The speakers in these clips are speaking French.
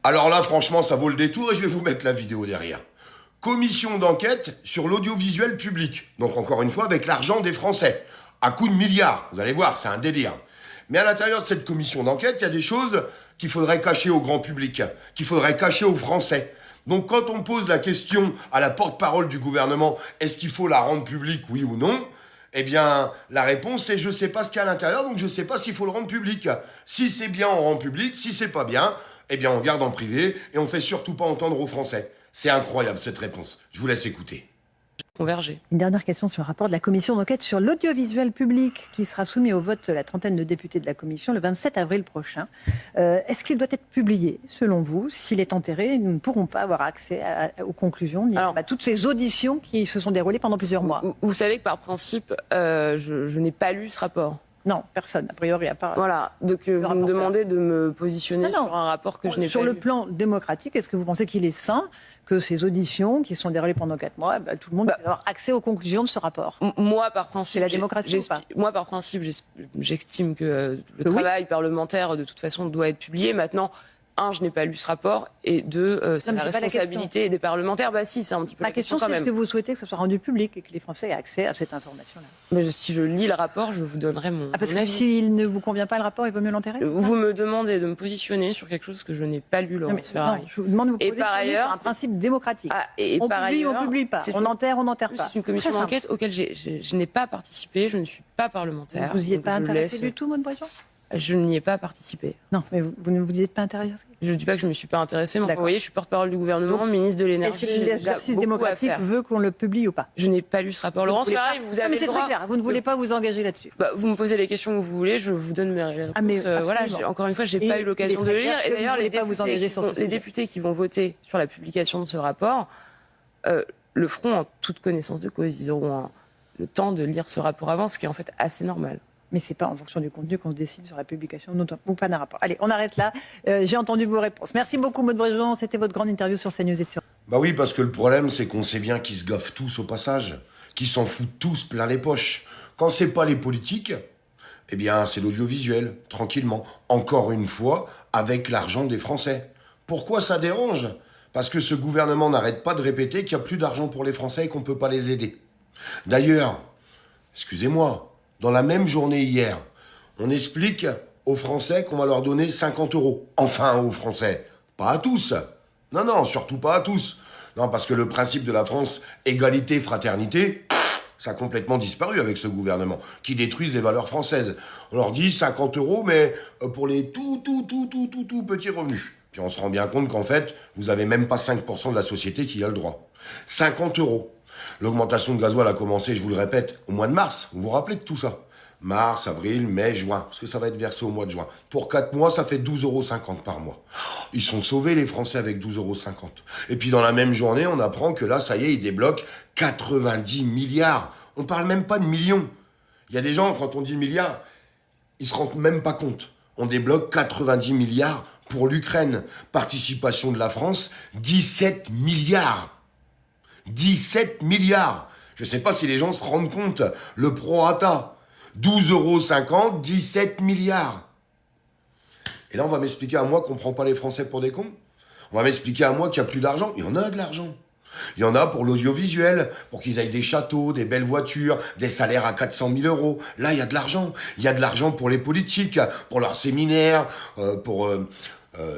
Alors là, franchement, ça vaut le détour et je vais vous mettre la vidéo derrière. Commission d'enquête sur l'audiovisuel public. Donc encore une fois, avec l'argent des Français. À coups de milliards. Vous allez voir, c'est un délire. Mais à l'intérieur de cette commission d'enquête, il y a des choses qu'il faudrait cacher au grand public, qu'il faudrait cacher aux Français. Donc quand on pose la question à la porte-parole du gouvernement, est-ce qu'il faut la rendre publique, oui ou non? Eh bien, la réponse c'est je sais pas ce qu'il y a à l'intérieur, donc je sais pas s'il faut le rendre public. Si c'est bien, on rend public. Si c'est pas bien, eh bien on garde en privé et on fait surtout pas entendre aux Français. C'est incroyable cette réponse. Je vous laisse écouter. Converger. Une dernière question sur le rapport de la commission d'enquête sur l'audiovisuel public qui sera soumis au vote de la trentaine de députés de la commission le 27 avril prochain. Est-ce qu'il doit être publié, selon vous? S'il est enterré, nous ne pourrons pas avoir accès aux conclusions ni à toutes ces auditions qui se sont déroulées pendant plusieurs mois. Vous savez que par principe, je n'ai pas lu ce rapport. Non, personne, a priori, à part... Voilà, donc vous me demandez de me positionner sur un rapport que je n'ai pas lu. Sur le plan démocratique, est-ce que vous pensez qu'il est sain que ces auditions, qui sont déroulées pendant 4 mois, tout le monde puisse avoir accès aux conclusions de ce rapport? Moi, par principe, c'est la démocratie ou pas? Moi, par principe, j'estime que le travail parlementaire, de toute façon, doit être publié. Maintenant, un, je n'ai pas lu ce rapport, et deux, c'est la responsabilité des parlementaires. Bah si, c'est un petit peu la question quand même. C'est est-ce que vous souhaitez que ce soit rendu public et que les Français aient accès à cette information-là? Mais si je lis le rapport, je vous donnerai mon parce que avis. s'il ne vous convient pas le rapport, il vaut mieux l'enterrer? Vous me demandez de me positionner sur quelque chose que je n'ai pas lu, Laurence Ferrari. Non, je vous demande de vous positionner sur un principe démocratique. On publie ou on ne publie pas. On enterre ou on n'enterre pas. C'est une commission d'enquête auquel je n'ai pas participé, je ne suis pas parlementaire. Vous n'y êtes pas intéressé du tout, Maude Brejon? Je n'y ai pas participé. Non, mais vous ne vous y êtes pas intéressé? Je ne dis pas que je ne me suis pas intéressée, mais vous voyez, je suis porte-parole du gouvernement, ministre de l'énergie. Est-ce que l'exercice démocratique veut qu'on le publie ou pas? Je n'ai pas lu ce rapport. Laurence Ferrari, vous avez le droit. Très clair. Vous ne voulez pas vous engager là-dessus. Vous me posez les questions que vous voulez, je vous donne mes réponses. Voilà, encore une fois, je n'ai pas eu l'occasion de le lire. Et d'ailleurs, les députés qui vont voter sur la publication de ce rapport le feront en toute connaissance de cause. Ils auront le temps de lire ce rapport avant, ce qui est en fait assez normal. Mais ce n'est pas en fonction du contenu qu'on se décide sur la publication ou pas d'un rapport. Allez, on arrête là. J'ai entendu vos réponses. Merci beaucoup, Maude Brejon. C'était votre grande interview sur CNews et sur... Bah oui, parce que le problème, c'est qu'on sait bien qu'ils se gaffent tous au passage, qu'ils s'en foutent tous plein les poches. Quand c'est pas les politiques, eh bien, c'est l'audiovisuel, tranquillement. Encore une fois, avec l'argent des Français. Pourquoi ça dérange? Parce que ce gouvernement n'arrête pas de répéter qu'il n'y a plus d'argent pour les Français et qu'on ne peut pas les aider. D'ailleurs, excusez-moi, dans la même journée hier, on explique aux Français qu'on va leur donner 50 €. Enfin, aux Français. Pas à tous. Non, non, surtout pas à tous. Non, parce que le principe de la France, égalité, fraternité, ça a complètement disparu avec ce gouvernement, qui détruise les valeurs françaises. On leur dit 50 €, mais pour les tout petits revenus. Puis on se rend bien compte qu'en fait, vous avez même pas 5% de la société qui a le droit. 50 €. L'augmentation de gasoil a commencé, je vous le répète, au mois de mars. Vous vous rappelez de tout ça? Mars, avril, mai, juin. Parce que ça va être versé au mois de juin. Pour 4 mois, ça fait 12,50 € par mois. Ils sont sauvés, les Français, avec 12,50 €. Et puis, dans la même journée, on apprend que là, ça y est, ils débloquent 90 milliards. On parle même pas de millions. Il y a des gens, quand on dit milliards, ils se rendent même pas compte. On débloque 90 milliards pour l'Ukraine. Participation de la France, 17 milliards. 17 milliards. Je ne sais pas si les gens se rendent compte. Le prorata. 12,50 €, 17 milliards. Et là, on va m'expliquer à moi qu'on ne prend pas les Français pour des cons. On va m'expliquer à moi qu'il n'y a plus d'argent. Il y en a de l'argent. Il y en a pour l'audiovisuel, pour qu'ils aillent des châteaux, des belles voitures, des salaires à 400 000 €. Là, il y a de l'argent. Il y a de l'argent pour les politiques, pour leurs séminaires, pour...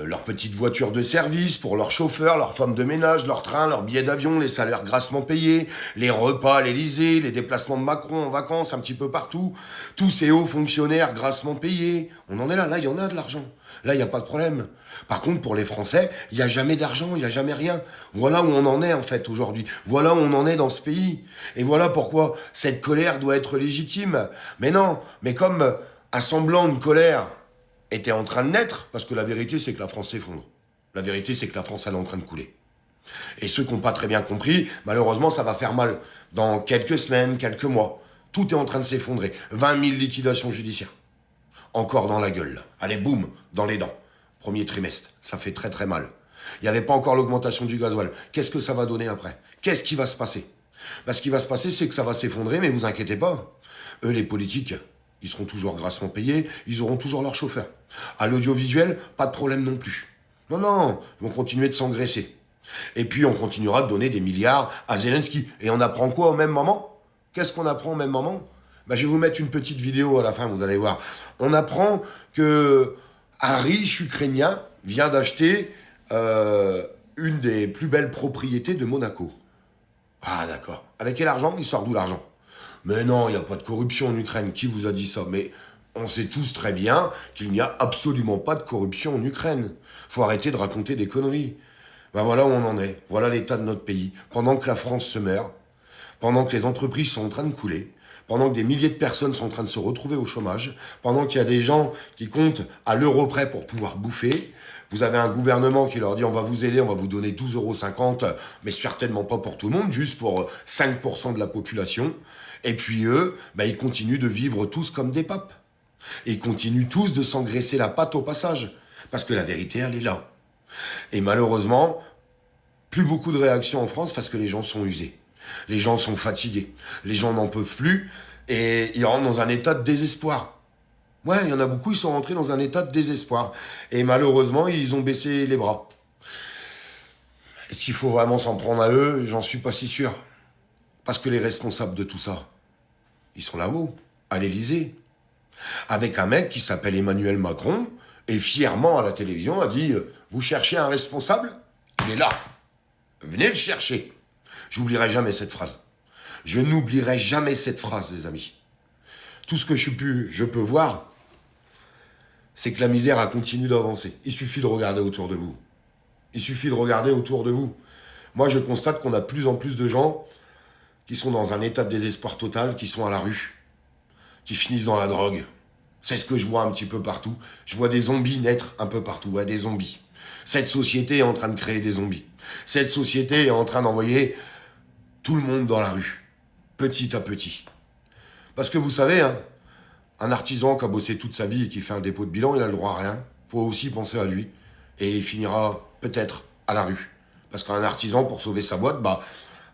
leurs petites voitures de service, pour leurs chauffeurs, leurs femmes de ménage, leurs trains, leurs billets d'avion, les salaires grassement payés, les repas à l'Élysée, les déplacements de Macron en vacances un petit peu partout, tous ces hauts fonctionnaires grassement payés. On en est là, il y en a de l'argent. Là, il n'y a pas de problème. Par contre, pour les Français, il n'y a jamais d'argent, il n'y a jamais rien. Voilà où on en est en fait aujourd'hui. Voilà où on en est dans ce pays. Et voilà pourquoi cette colère doit être légitime. Mais non, mais comme un semblant de colère était en train de naître, parce que la vérité, c'est que la France s'effondre. La vérité, c'est que la France, elle est en train de couler. Et ceux qui n'ont pas très bien compris, malheureusement, ça va faire mal. Dans quelques semaines, quelques mois, tout est en train de s'effondrer. 20 000 liquidations judiciaires. Encore dans la gueule, là. Allez, boum, dans les dents. Premier trimestre, ça fait très très mal. Il n'y avait pas encore l'augmentation du gasoil. Qu'est-ce que ça va donner après? Qu'est-ce qui va se passer? Ce qui va se passer, c'est que ça va s'effondrer, mais vous inquiétez pas. Eux, les politiques, ils seront toujours grassement payés, ils auront toujours leurs chauffeurs. À l'audiovisuel, pas de problème non plus. Non, non, ils vont continuer de s'engraisser. Et puis on continuera de donner des milliards à Zelensky. Et on apprend quoi au même moment? Qu'est-ce qu'on apprend au même moment? Je vais vous mettre une petite vidéo à la fin, vous allez voir. On apprend que un riche Ukrainien vient d'acheter une des plus belles propriétés de Monaco. Ah d'accord. Avec quel argent? Il sort d'où l'argent? Mais non, il n'y a pas de corruption en Ukraine. Qui vous a dit ça? Mais on sait tous très bien qu'il n'y a absolument pas de corruption en Ukraine. Faut arrêter de raconter des conneries. Voilà où on en est. Voilà l'état de notre pays. Pendant que la France se meurt, pendant que les entreprises sont en train de couler, pendant que des milliers de personnes sont en train de se retrouver au chômage, pendant qu'il y a des gens qui comptent à l'euro près pour pouvoir bouffer, vous avez un gouvernement qui leur dit on va vous aider, on va vous donner 12,50 €, mais certainement pas pour tout le monde, juste pour 5% de la population. Et puis eux, ils continuent de vivre tous comme des papes. Et ils continuent tous de s'engraisser la patte au passage. Parce que la vérité, elle est là. Et malheureusement, plus beaucoup de réactions en France parce que les gens sont usés. Les gens sont fatigués. Les gens n'en peuvent plus et ils rentrent dans un état de désespoir. Ouais, il y en a beaucoup, ils sont rentrés dans un état de désespoir. Et malheureusement, ils ont baissé les bras. Est-ce qu'il faut vraiment s'en prendre à eux? J'en suis pas si sûr. Parce que les responsables de tout ça, ils sont là-haut, à l'Élysée. Avec un mec qui s'appelle Emmanuel Macron et fièrement à la télévision a dit « Vous cherchez un responsable? Il est là. Venez le chercher. » J'oublierai jamais cette phrase. Je n'oublierai jamais cette phrase, les amis. Tout ce que je peux voir, c'est que la misère a continué d'avancer. Il suffit de regarder autour de vous. Il suffit de regarder autour de vous. Moi, je constate qu'on a de plus en plus de gens qui sont dans un état de désespoir total, qui sont à la rue, qui finissent dans la drogue. C'est ce que je vois un petit peu partout. Je vois des zombies naître un peu partout, ouais, des zombies. Cette société est en train de créer des zombies. Cette société est en train d'envoyer tout le monde dans la rue, petit à petit. Parce que vous savez, un artisan qui a bossé toute sa vie et qui fait un dépôt de bilan, il a le droit à rien. Faut aussi penser à lui. Et il finira peut-être à la rue. Parce qu'un artisan, pour sauver sa boîte,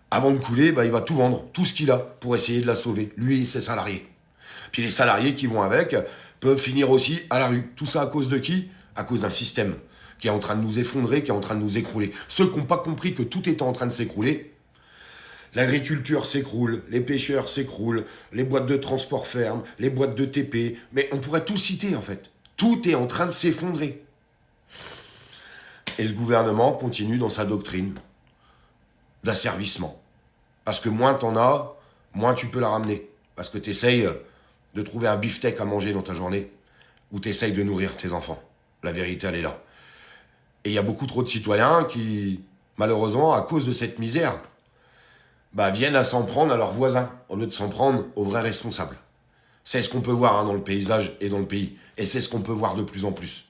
avant de couler, il va tout vendre, tout ce qu'il a, pour essayer de la sauver. Lui et ses salariés. Puis les salariés qui vont avec peuvent finir aussi à la rue. Tout ça à cause de qui? À cause d'un système qui est en train de nous effondrer, qui est en train de nous écrouler. Ceux qui n'ont pas compris que tout est en train de s'écrouler, l'agriculture s'écroule, les pêcheurs s'écroulent, les boîtes de transport ferment, les boîtes de TP, mais on pourrait tout citer en fait. Tout est en train de s'effondrer. Et ce gouvernement continue dans sa doctrine d'asservissement. Parce que moins t'en as, moins tu peux la ramener. Parce que t'essayes de trouver un beefsteak à manger dans ta journée, ou t'essayes de nourrir tes enfants. La vérité, elle est là. Et il y a beaucoup trop de citoyens qui, malheureusement, à cause de cette misère, viennent à s'en prendre à leurs voisins, au lieu de s'en prendre aux vrais responsables. C'est ce qu'on peut voir dans le paysage et dans le pays. Et c'est ce qu'on peut voir de plus en plus.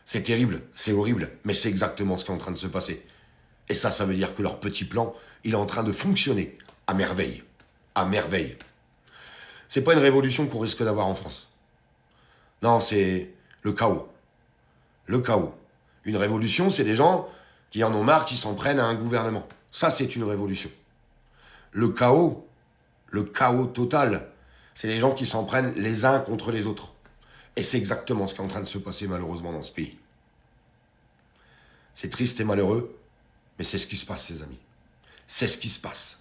C'est terrible, c'est horrible, mais c'est exactement ce qui est en train de se passer. Et ça veut dire que leur petit plan, il est en train de fonctionner à merveille. À merveille. C'est pas une révolution qu'on risque d'avoir en France. Non, c'est le chaos. Le chaos. Une révolution, c'est des gens qui en ont marre, qui s'en prennent à un gouvernement. Ça, c'est une révolution. Le chaos total, c'est les gens qui s'en prennent les uns contre les autres. Et c'est exactement ce qui est en train de se passer malheureusement dans ce pays. C'est triste et malheureux, mais c'est ce qui se passe, les amis. C'est ce qui se passe.